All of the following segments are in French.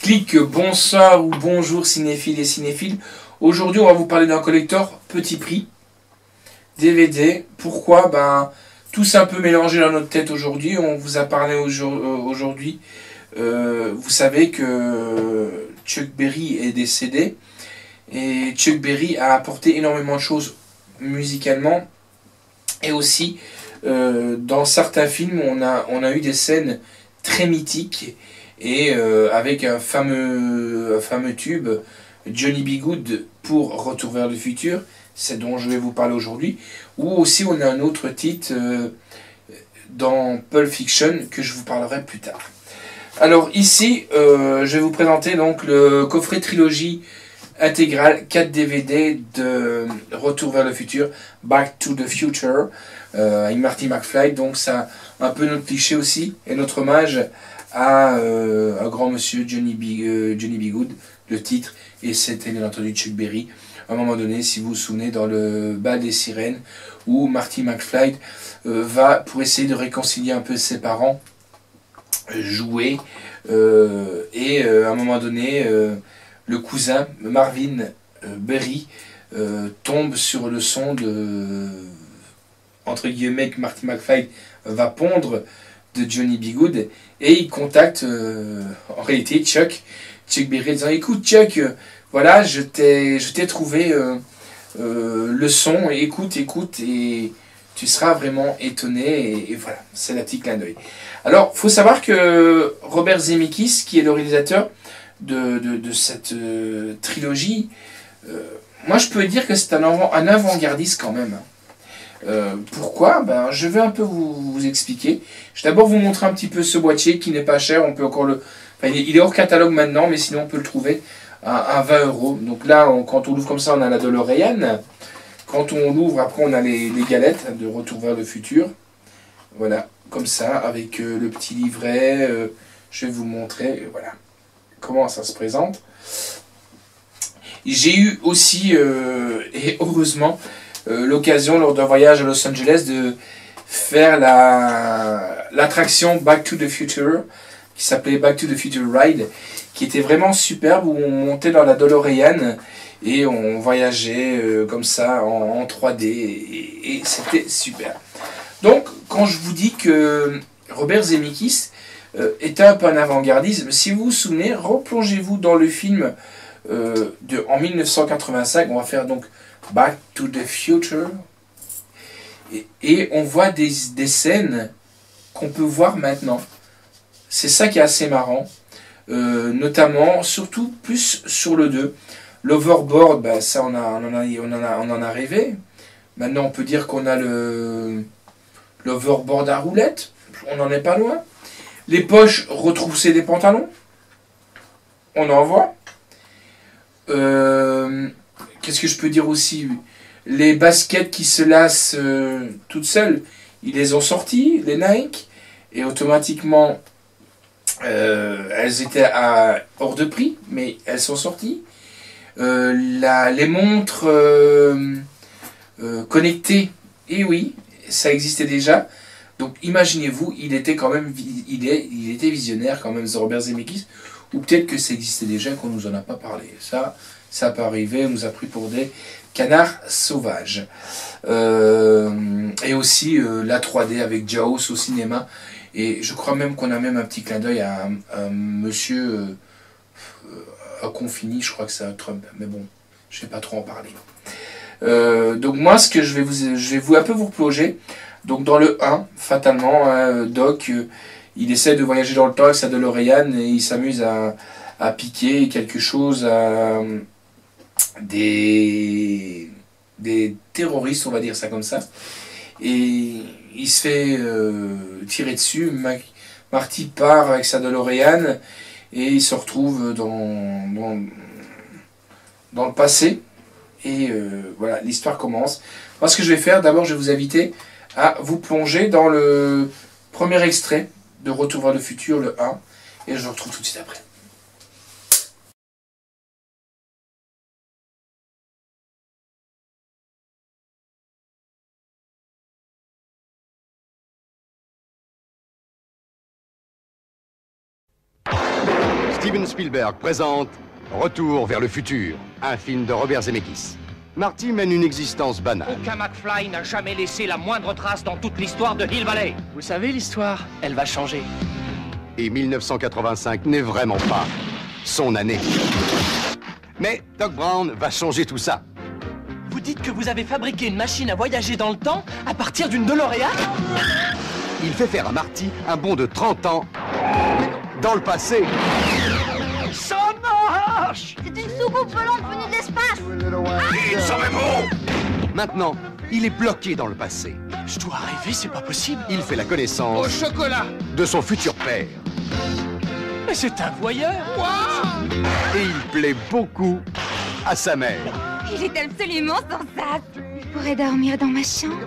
Clique bonsoir ou bonjour cinéphiles et cinéphiles. Aujourd'hui, on va vous parler d'un collector petit prix, DVD. Pourquoi? Tout s'est un peu mélangé dans notre tête aujourd'hui. On vous a parlé aujourd'hui. Vous savez que Chuck Berry est décédé. Et Chuck Berry a apporté énormément de choses musicalement. Et aussi, dans certains films, on a eu des scènes très mythiques. Et avec un fameux tube, Johnny B. Goode pour Retour vers le futur, c'est dont je vais vous parler aujourd'hui. Ou aussi on a un autre titre dans Pulp Fiction que je vous parlerai plus tard. Alors ici, je vais vous présenter donc le coffret trilogie intégrale 4 DVD de Retour vers le futur, Back to the Future, avec Marty McFly. Donc ça un peu notre cliché aussi et notre hommage à un grand monsieur Johnny B. Goode, le titre, et c'était bien entendu Chuck Berry. À un moment donné, si vous vous souvenez, dans le bal des sirènes, où Marty McFly va, pour essayer de réconcilier un peu ses parents, jouer, et à un moment donné, le cousin Marvin Berry tombe sur le son de, entre guillemets, que Marty McFly va pondre de Johnny B. Goode, et il contacte en réalité Chuck Berry en disant: écoute Chuck, voilà, je t'ai trouvé le son, écoute, et tu seras vraiment étonné, et voilà, c'est la petite clin d'œil. Alors, faut savoir que Robert Zemeckis, qui est le réalisateur de cette trilogie, moi je peux dire que c'est un avant-gardiste quand même. Pourquoi? Je vais un peu vous expliquer. Je vais d'abord vous montrer un petit peu ce boîtier qui n'est pas cher. On peut encore le... Enfin, il est hors catalogue maintenant, mais sinon on peut le trouver à 20 €. Donc là, quand on l'ouvre comme ça, on a la DeLorean. Quand on l'ouvre, après, on a les galettes de Retour vers le futur. Voilà, comme ça, avec le petit livret. Je vais vous montrer, voilà, comment ça se présente. J'ai eu aussi, et heureusement, l'occasion lors d'un voyage à Los Angeles de faire l'attraction Back to the Future, qui s'appelait Back to the Future Ride, qui était vraiment superbe, où on montait dans la DeLorean et on voyageait comme ça en 3D, et c'était super. Donc quand je vous dis que Robert Zemeckis était un peu un avant-gardiste, si vous vous souvenez, replongez-vous dans le film en 1985. On va faire donc Back to the Future, et on voit des scènes qu'on peut voir maintenant. C'est ça qui est assez marrant, notamment, surtout plus sur le 2. L'overboard, ça on en a rêvé. Maintenant on peut dire qu'on a l'overboard à roulettes, on n'en est pas loin. Les poches retroussées des pantalons, on en voit. Qu'est-ce que je peux dire aussi? Les baskets qui se lassent toutes seules, ils les ont sorties, les Nike, et automatiquement elles étaient hors de prix, mais elles sont sorties. Les montres connectées, et oui, ça existait déjà. Donc imaginez-vous, il était visionnaire quand même, Robert Zemeckis, ou peut-être que ça existait déjà qu'on nous en a pas parlé. Ça peut arriver, on nous a pris pour des canards sauvages. Et aussi la 3D avec Jaws au cinéma. Et je crois même qu'on a même un petit clin d'œil à un monsieur à Confini, je crois que c'est un Trump, mais bon, je ne vais pas trop en parler. Donc moi, ce que je vais un peu vous replonger. Donc dans le 1, fatalement, Doc, il essaie de voyager dans le temps avec sa DeLorean, et il s'amuse à piquer quelque chose à des terroristes, on va dire ça comme ça. Et il se fait tirer dessus. Marty part avec sa DeLorean, et il se retrouve dans le passé. Et voilà, l'histoire commence. Moi, ce que je vais faire, d'abord, je vais vous inviter à vous plonger dans le premier extrait de Retour vers le futur, le 1, et je vous retrouve tout de suite après. Steven Spielberg présente Retour vers le futur, un film de Robert Zemeckis. Marty mène une existence banale. Aucun McFly n'a jamais laissé la moindre trace dans toute l'histoire de Hill Valley. Vous savez, l'histoire, elle va changer. Et 1985 n'est vraiment pas son année. Mais Doc Brown va changer tout ça. Vous dites que vous avez fabriqué une machine à voyager dans le temps à partir d'une DeLorean? Il fait faire à Marty un bond de 30 ans dans le passé. Ça marche! C'est une soucoupe volante venue de l'espace. Maintenant, il est bloqué dans le passé. Je dois rêver, c'est pas possible. Il fait la connaissance de son futur père. Mais c'est un voyeur! Et il plaît beaucoup à sa mère. Il est absolument sensate. Je pourrais dormir dans ma chambre.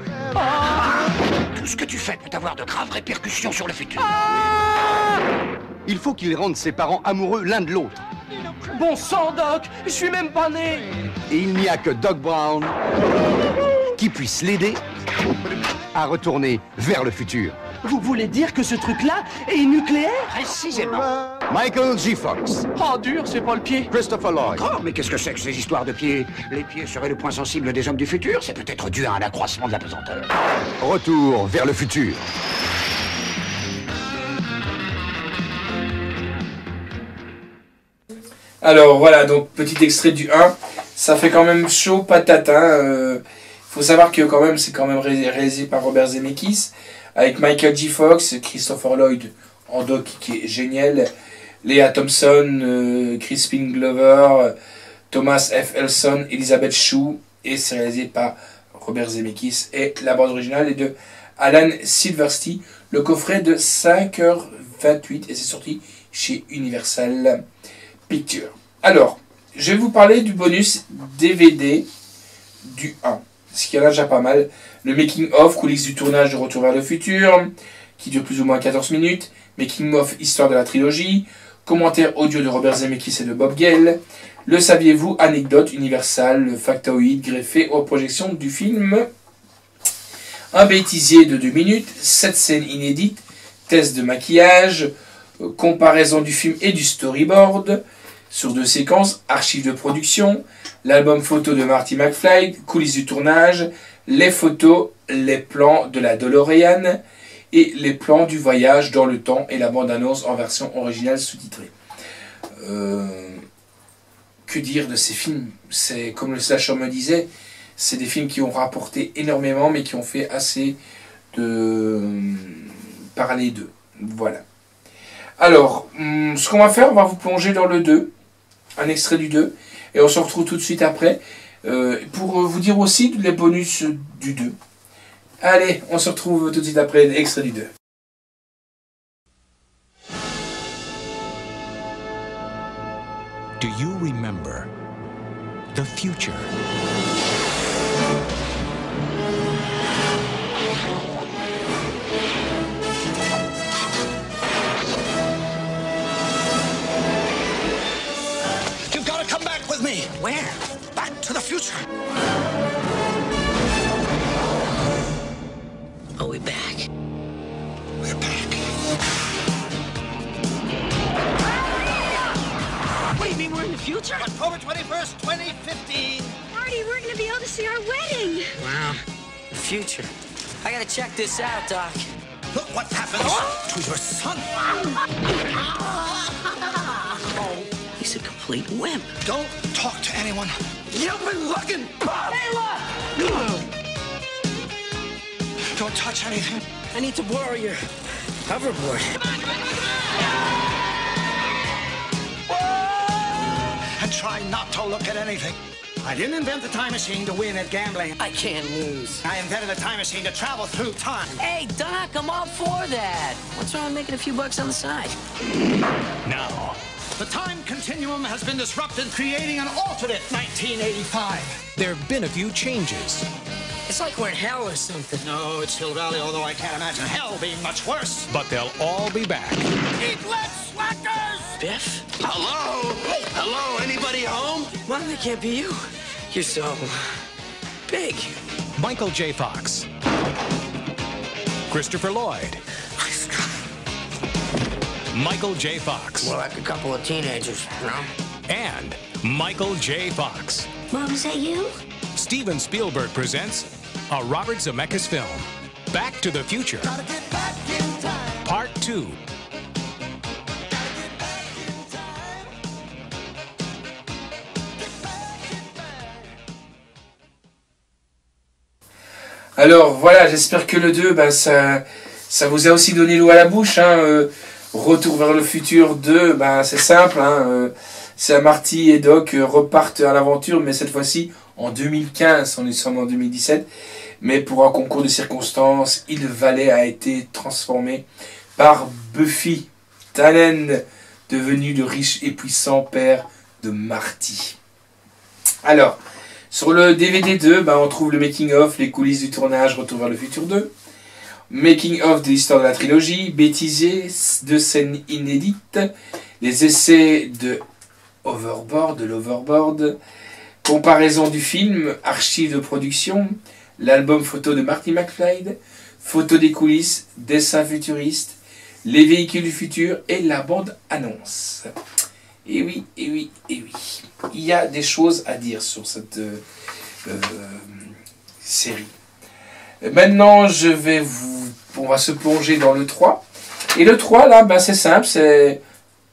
Tout ce que tu fais peut avoir de graves répercussions sur le futur. Il faut qu'il rende ses parents amoureux l'un de l'autre. Bon sang, Doc! Je suis même pas né! Et il n'y a que Doc Brown qui puisse l'aider à retourner vers le futur. Vous voulez dire que ce truc-là est nucléaire? Précisément. Michael J. Fox, Oh, dur, c'est pas le pied. Christopher Lloyd, Oh, mais qu'est-ce que c'est que ces histoires de pieds? Les pieds seraient le point sensible des hommes du futur? C'est peut-être dû à un accroissement de la pesanteur. Retour vers le futur. Alors voilà, donc petit extrait du 1. Ça fait quand même chaud patate. Faut savoir que quand même c'est quand même réalisé par Robert Zemeckis avec Michael J. Fox, Christopher Lloyd en doc qui est génial, Lea Thompson, Crispin Glover, Thomas F. Elson, Elizabeth Shue, et c'est réalisé par Robert Zemeckis, et la bande originale est de Alan Silverstein. Le coffret de 5h28 et c'est sorti chez Universal Pictures. Alors, je vais vous parler du bonus DVD du 1, parce qu'il y en a déjà pas mal. Le making of, coulisses du tournage de Retour vers le futur, qui dure plus ou moins 14 minutes. Making of, histoire de la trilogie. Commentaire audio de Robert Zemeckis et de Bob Gale. Le saviez-vous, anecdote Universal, factoïde greffé aux projections du film. Un bêtisier de 2 minutes, 7 scènes inédites, test de maquillage, comparaison du film et du storyboard, sur 2 séquences, archives de production, l'album photo de Marty McFly, coulisses du tournage, les photos, les plans de la DeLorean et les plans du voyage dans le temps et la bande-annonce en version originale sous-titrée. Que dire de ces films? C'est comme le slasher me disait, c'est des films qui ont rapporté énormément mais qui ont fait assez de parler d'eux. Voilà. Alors, ce qu'on va faire, on va vous plonger dans le 2, un extrait du 2, et on se retrouve tout de suite après pour vous dire aussi les bonus du 2. Allez, on se retrouve tout de suite après l'extrait du 2. Do you remember the future? You've got to come back with me. Where? Back to the future. Are we back? We're back. What do you mean we're in the future? October 21st, 2015. Marty, we're going to be able to see our wedding. Wow, the future. I gotta check this out, Doc. Look what happens to your son. He's a complete wimp. Don't talk to anyone. You've been looking. Hey, look! Don't touch anything. I need to borrow your hoverboard. And try not to look at anything. I didn't invent the time machine to win at gambling. I can't lose. I invented the time machine to travel through time. Hey, Doc, I'm all for that. What's wrong with making a few bucks on the side? Now, The time continuum has been disrupted, creating an alternate 1985. there have been a few changes. It's like we're in hell or something. No, it's Hill Valley, although I can't imagine hell being much worse. But they'll all be back. Eat less, slackers! Biff? Hello? Hello, anybody home? Well, that can't be you. You're so big. Michael J. Fox. Christopher Lloyd. Michael J. Fox. More like a couple of teenagers, you know? And Michael J. Fox. Mom, is that you? Steven Spielberg presents a Robert Zemeckis film, Back to the Future, Part 2. Alors voilà, j'espère que le 2, ben, ça vous a aussi donné l'eau à la bouche. Hein, Retour vers le futur 2, ben, c'est simple. Hein, c'est Marty et Doc repartent à l'aventure, mais cette fois-ci en 2015, on est sommes en 2017. Mais pour un concours de circonstances, Hill Valley a été transformé par Buffy Tannen, devenu le riche et puissant père de Marty. Alors, sur le DVD 2, ben, on trouve le making-of, les coulisses du tournage Retour vers le futur 2, making-of de l'histoire de la trilogie, bêtisier, 2 scènes inédites, les essais de l'Overboard, comparaison du film, archives de production, l'album photo de Marty McFly, photos des coulisses, dessins futuristes, les véhicules du futur et la bande-annonce. Et oui, et oui, et oui. Il y a des choses à dire sur cette série. Maintenant, on va se plonger dans le 3. Et le 3, là, ben, c'est simple, c'est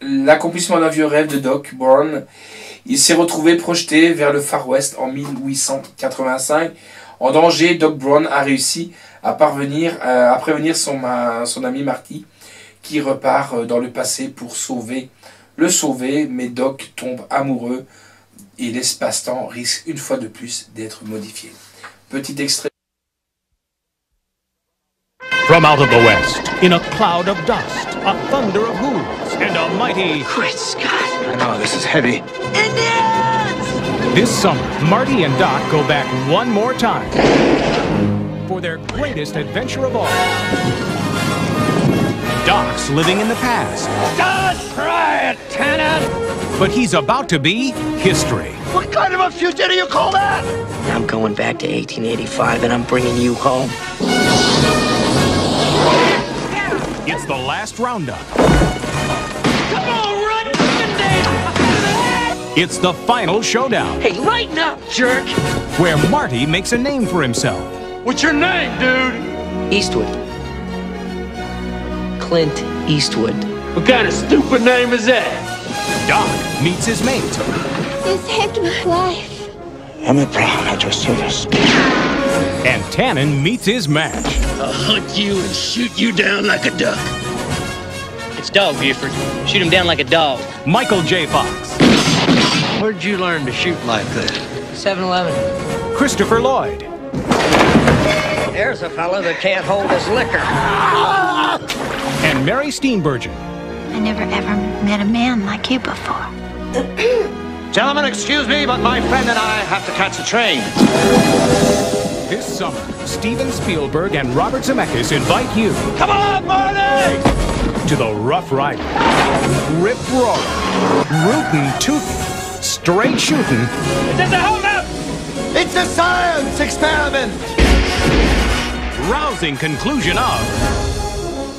l'accomplissement d'un vieux rêve de Doc Brown. Il s'est retrouvé projeté vers le Far West en 1885. En danger, Doc Brown a réussi à prévenir son ami Marty, qui repart dans le passé pour le sauver, mais Doc tombe amoureux et l'espace-temps risque une fois de plus d'être modifié. Petit extrait. From out of the west, in a cloud of dust, a thunder of hooves, and a mighty... Great Scott! I know, this is heavy. Indians! This summer, Marty and Doc go back one more time for their greatest adventure of all. Doc's living in the past. Don't try it, Tannen! But he's about to be history. What kind of a future do you call that? I'm going back to 1885 and I'm bringing you home. It's the last roundup. Come on, run, Dave! It's the final showdown, Hey, lighten up, jerk! where Marty makes a name for himself. What's your name, dude? Eastwood. Clint Eastwood. What kind of stupid name is that? Doc meets his mate. You saved my life. Emmett Brown at your service. And Tannen meets his match. I'll hunt you and shoot you down like a duck. It's Dog Buford. Shoot him down like a dog. Michael J. Fox. Where'd you learn to shoot like this? 7-Eleven. Christopher Lloyd. There's a fella that can't hold his liquor. And Mary Steenburgen. I never ever met a man like you before. Gentlemen, excuse me, but my friend and I have to catch a train. This summer, Steven Spielberg and Robert Zemeckis invite you Come on, Marty! to the Rough Rider. Rip roaring, rootin' tootin', straight shootin', Just a hold up! It's a science experiment! rousing conclusion of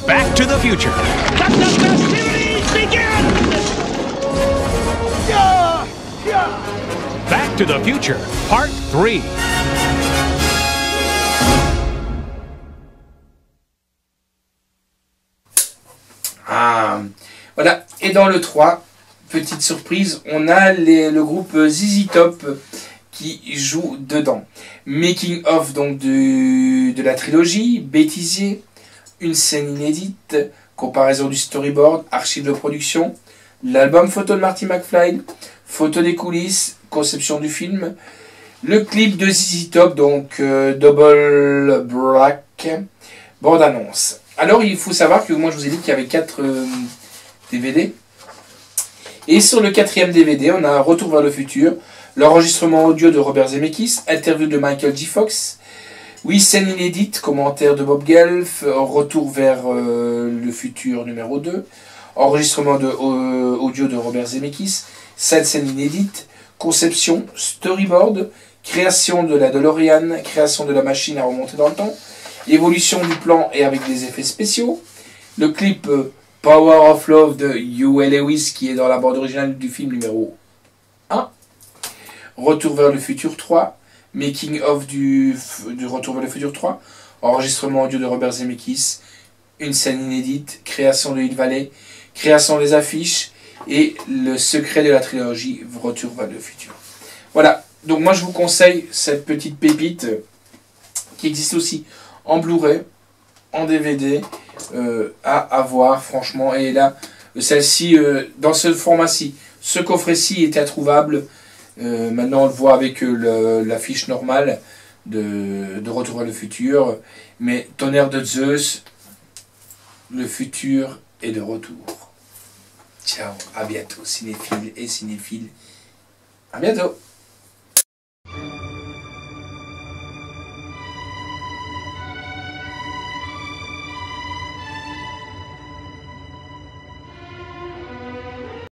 Back to the Future. Let the festivities begin! Yeah! Yeah! Back to the Future, Part 3. Ah, voilà. Et dans le 3, petite surprise, on a le groupe ZZ Top qui joue dedans. Making of donc de la trilogie, bêtisier, une scène inédite, comparaison du storyboard, archives de production, l'album photo de Marty McFly, photo des coulisses, conception du film, le clip de ZZ Top, donc Double Black, bande-annonce. Alors il faut savoir que moi je vous ai dit qu'il y avait 4 DVD. Et sur le 4e DVD, on a un Retour vers le futur, l'enregistrement audio de Robert Zemeckis, interview de Michael J. Fox, 8 scènes inédites, commentaires de Bob Gelf, Retour vers le futur numéro 2, enregistrement audio de Robert Zemeckis, 7 scènes inédites, conception, storyboard, création de la DeLorean, création de la machine à remonter dans le temps, évolution du plan et avec des effets spéciaux, le clip Power of Love de Huey Lewis qui est dans la bande originale du film numéro 1. Retour vers le futur 3. Making of du Retour vers le futur 3. Enregistrement audio de Robert Zemeckis. Une scène inédite. Création de Hill Valley. Création des affiches. Et le secret de la trilogie Retour vers le futur. Voilà. Donc moi je vous conseille cette petite pépite qui existe aussi en Blu-ray, en DVD, à avoir franchement. Et là, celle-ci, dans ce format-ci, ce coffret-ci était introuvable. Maintenant on le voit avec l'affiche normale de Retour vers le futur. Mais Tonnerre de Zeus, le futur est de retour. Ciao, à bientôt cinéphiles et cinéphiles. À bientôt.